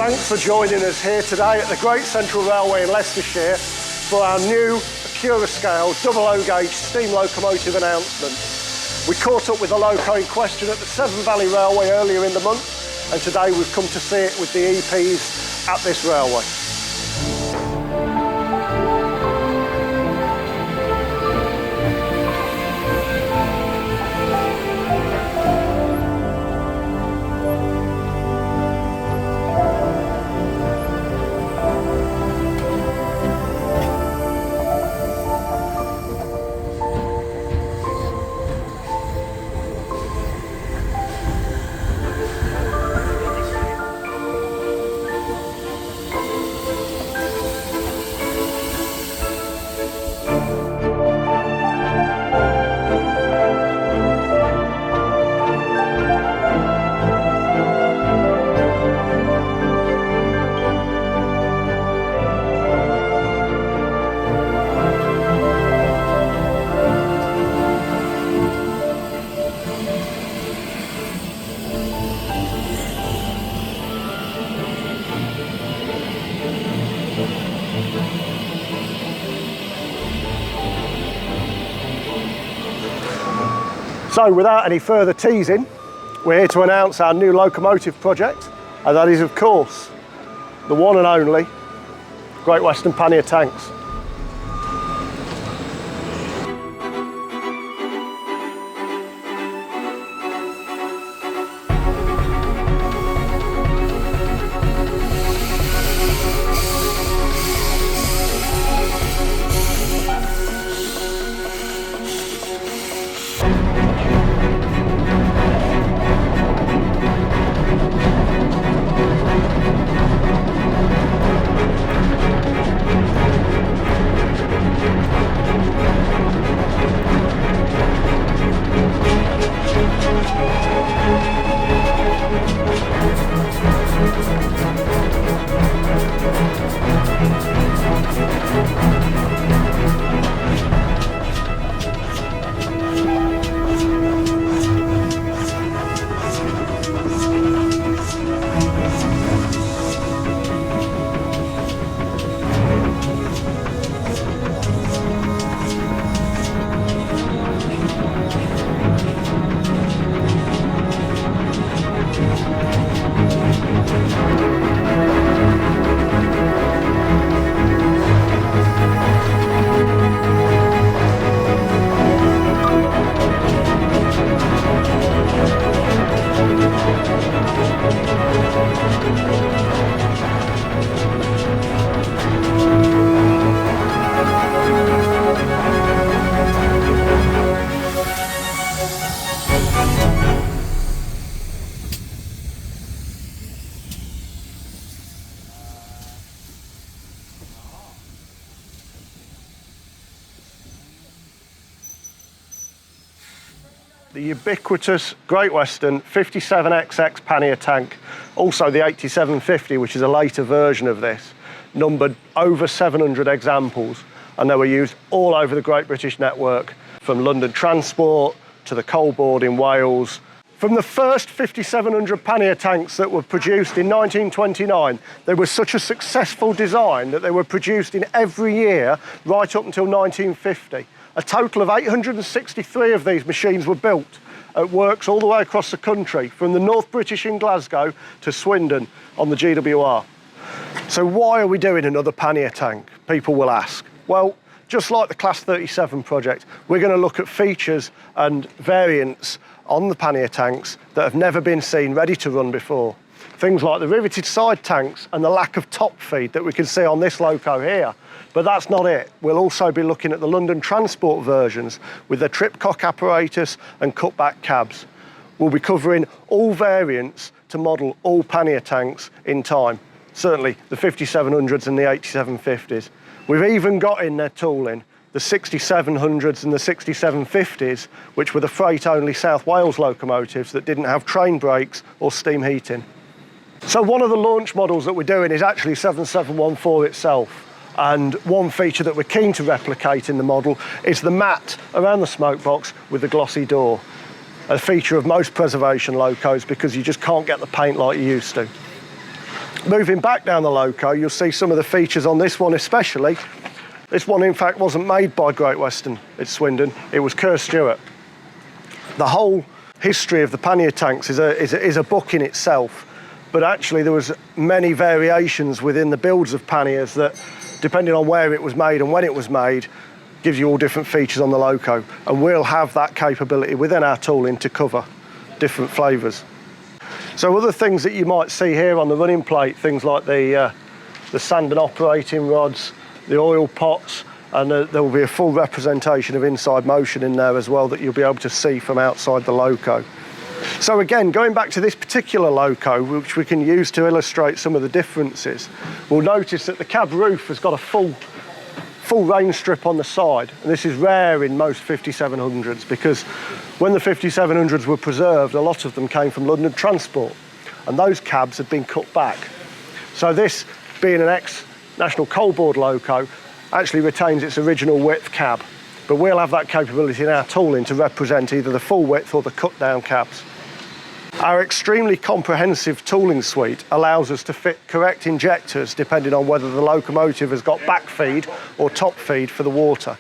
Thanks for joining us here today at the Great Central Railway in Leicestershire for our new Accurascale double-O gauge steam locomotive announcement. We caught up with the loco in question at the Severn Valley Railway earlier in the month, and today we've come to see it with the EPs at this railway. So without any further teasing, we're here to announce our new locomotive project, and that is of course the one and only Great Western Panier Tanks. The ubiquitous Great Western 57XX Panier tank, also the 8750, which is a later version of this, numbered over 700 examples, and they were used all over the Great British network, from London Transport to the Coal Board in Wales. From the first 5700 Panier tanks that were produced in 1929, they were such a successful design that they were produced in every year right up until 1950. A total of 863 of these machines were built at works all the way across the country, from the North British in Glasgow to Swindon on the GWR. So why are we doing another Panier tank, people will ask? Well, just like the Class 37 project, we're going to look at features and variants on the Panier tanks that have never been seen ready to run before. Things like the riveted side tanks and the lack of top feed that we can see on this loco here. But that's not it. We'll also be looking at the London Transport versions with the tripcock apparatus and cutback cabs. We'll be covering all variants to model all Panier tanks in time. Certainly the 5700s and the 8750s. We've even got in their tooling the 6700s and the 6750s, which were the freight-only South Wales locomotives that didn't have train brakes or steam heating. So one of the launch models that we're doing is actually 7714 itself. And one feature that we're keen to replicate in the model is the mat around the smokebox with the glossy door. A feature of most preservation locos because you just can't get the paint like you used to. Moving back down the loco, you'll see some of the features on this one especially. This one, in fact, wasn't made by Great Western at Swindon. It was Kerr Stewart. The whole history of the Pannier Tanks is a book in itself, but actually there was many variations within the builds of panniers that, depending on where it was made and when it was made, gives you all different features on the loco. And we'll have that capability within our tooling to cover different flavours. So other things that you might see here on the running plate, things like the sand and operating rods, the oil pots, and there will be a full representation of inside motion in there as well that you'll be able to see from outside the loco. So again, going back to this particular loco, which we can use to illustrate some of the differences, we'll notice that the cab roof has got a full rain strip on the side, and this is rare in most 5700s because when the 5700s were preserved, a lot of them came from London Transport, and those cabs had been cut back. So this, being an ex-National Coal Board loco, actually retains its original width cab, but we'll have that capability in our tooling to represent either the full width or the cut down cabs. Our extremely comprehensive tooling suite allows us to fit correct injectors depending on whether the locomotive has got back feed or top feed for the water.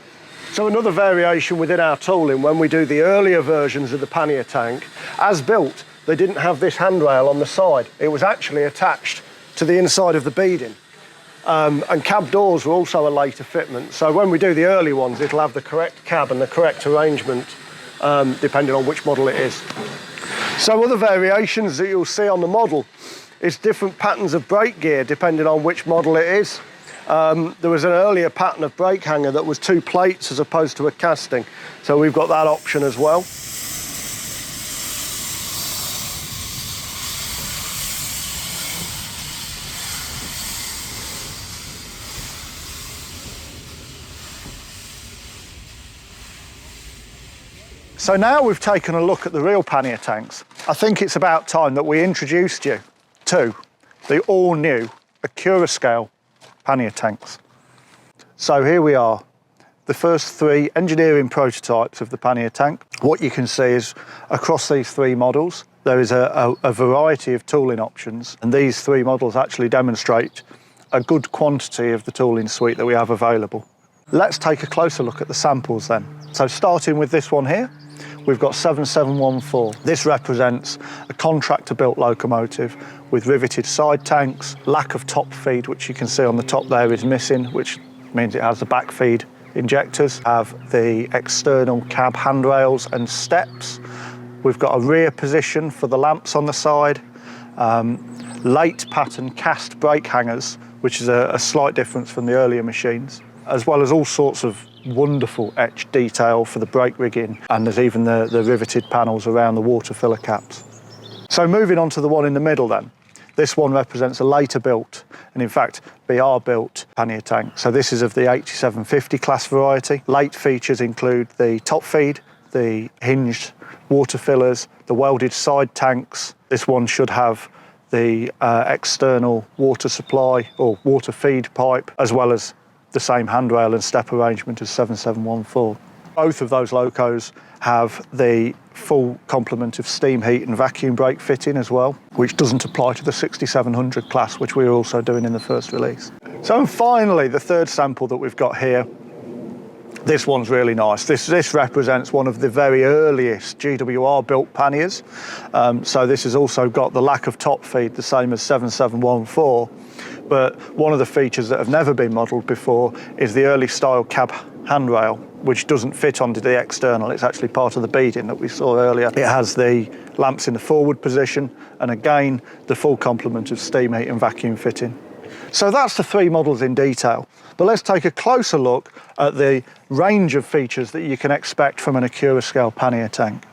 So another variation within our tooling, when we do the earlier versions of the Pannier tank, as built, they didn't have this handrail on the side. It was actually attached to the inside of the beading. And cab doors were also a later fitment. So when we do the early ones, it'll have the correct cab and the correct arrangement, depending on which model it is. So other variations that you'll see on the model is different patterns of brake gear, depending on which model it is. There was an earlier pattern of brake hanger that was 2 plates as opposed to a casting. So we've got that option as well. So now we've taken a look at the real Pannier tanks, I think it's about time that we introduced you to the all-new Accurascale Pannier Tanks. So here we are, the first 3 engineering prototypes of the Pannier tank. What you can see is across these 3 models, there is a variety of tooling options, and these 3 models actually demonstrate a good quantity of the tooling suite that we have available. Let's take a closer look at the samples then. So starting with this one here, we've got 7714. This represents a contractor-built locomotive with riveted side tanks, lack of top feed, which you can see on the top there is missing, which means it has the back feed injectors, have the external cab handrails and steps. We've got a rear position for the lamps on the side, late pattern cast brake hangers, which is a slight difference from the earlier machines, as well as all sorts of wonderful etched detail for the brake rigging, and there's even the riveted panels around the water filler caps. So moving on to the one in the middle then. This one represents a later built, and in fact BR built Pannier tank. So this is of the 8750 class variety. Late features include the top feed, the hinged water fillers, the welded side tanks. This one should have the external water supply or water feed pipe, as well as the same handrail and step arrangement as 7714. Both of those locos have the full complement of steam heat and vacuum brake fitting as well, which doesn't apply to the 6700 class, which we were also doing in the first release. So finally, the third sample that we've got here, this one's really nice. This represents one of the very earliest GWR built panniers. So this has also got the lack of top feed, the same as 7714. But one of the features that have never been modelled before is the early style cab handrail, which doesn't fit onto the external. It's actually part of the beading that we saw earlier. It has the lamps in the forward position, and again, the full complement of steam heat and vacuum fitting. So that's the 3 models in detail. But let's take a closer look at the range of features that you can expect from an Accurascale Pannier tank.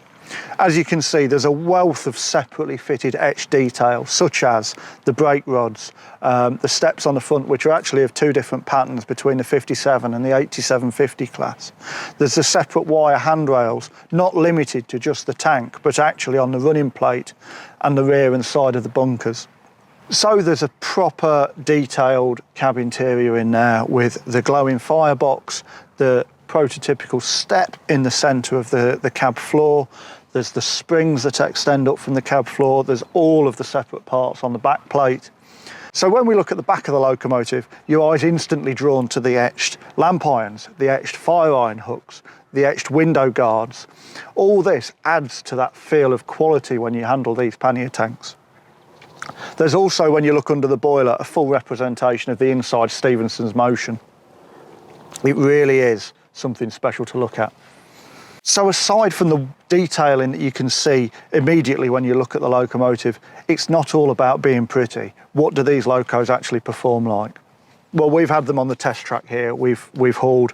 As you can see, there's a wealth of separately fitted etched detail, such as the brake rods, the steps on the front, which are actually of 2 different patterns between the 57 and the 8750 class. There's the separate wire handrails, not limited to just the tank, but actually on the running plate and the rear and side of the bunkers. So there's a proper detailed cab interior in there with the glowing firebox, the prototypical step in the centre of the cab floor. There's the springs that extend up from the cab floor. There's all of the separate parts on the back plate. So when we look at the back of the locomotive, your eye's instantly drawn to the etched lamp irons, the etched fire iron hooks, the etched window guards. All this adds to that feel of quality when you handle these pannier tanks. There's also, when you look under the boiler, a full representation of the inside Stephenson's motion. It really is something special to look at. So aside from the detailing that you can see immediately when you look at the locomotive, it's not all about being pretty. What do these locos actually perform like? Well, we've had them on the test track here. We've hauled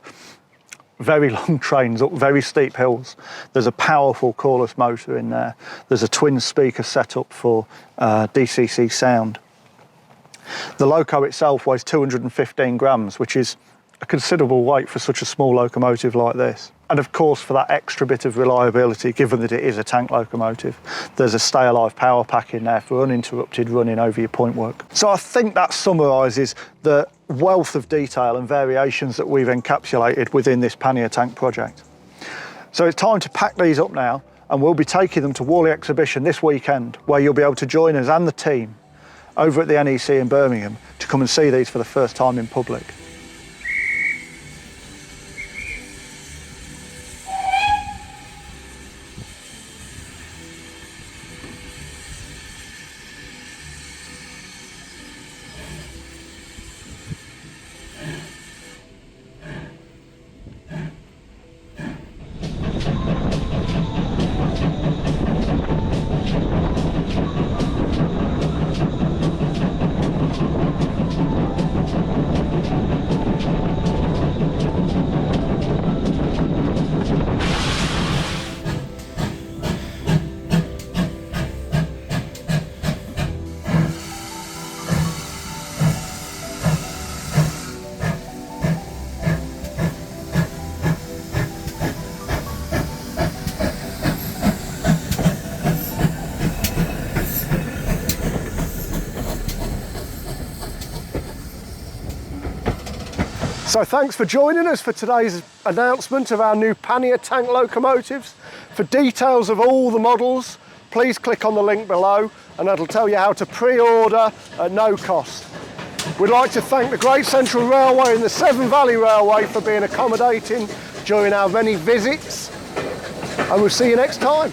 very long trains up very steep hills. There's a powerful coreless motor in there. There's a twin speaker setup for DCC sound. The loco itself weighs 215 grams, which is a considerable weight for such a small locomotive like this. And of course, for that extra bit of reliability, given that it is a tank locomotive, there's a stay alive power pack in there for uninterrupted running over your point work. So I think that summarises the wealth of detail and variations that we've encapsulated within this Panier tank project. So it's time to pack these up now, and we'll be taking them to Worley Exhibition this weekend, where you'll be able to join us and the team over at the NEC in Birmingham to come and see these for the first time in public. So thanks for joining us for today's announcement of our new Panier tank locomotives. For details of all the models, please click on the link below and that'll tell you how to pre-order at no cost. We'd like to thank the Great Central Railway and the Severn Valley Railway for being accommodating during our many visits, and we'll see you next time.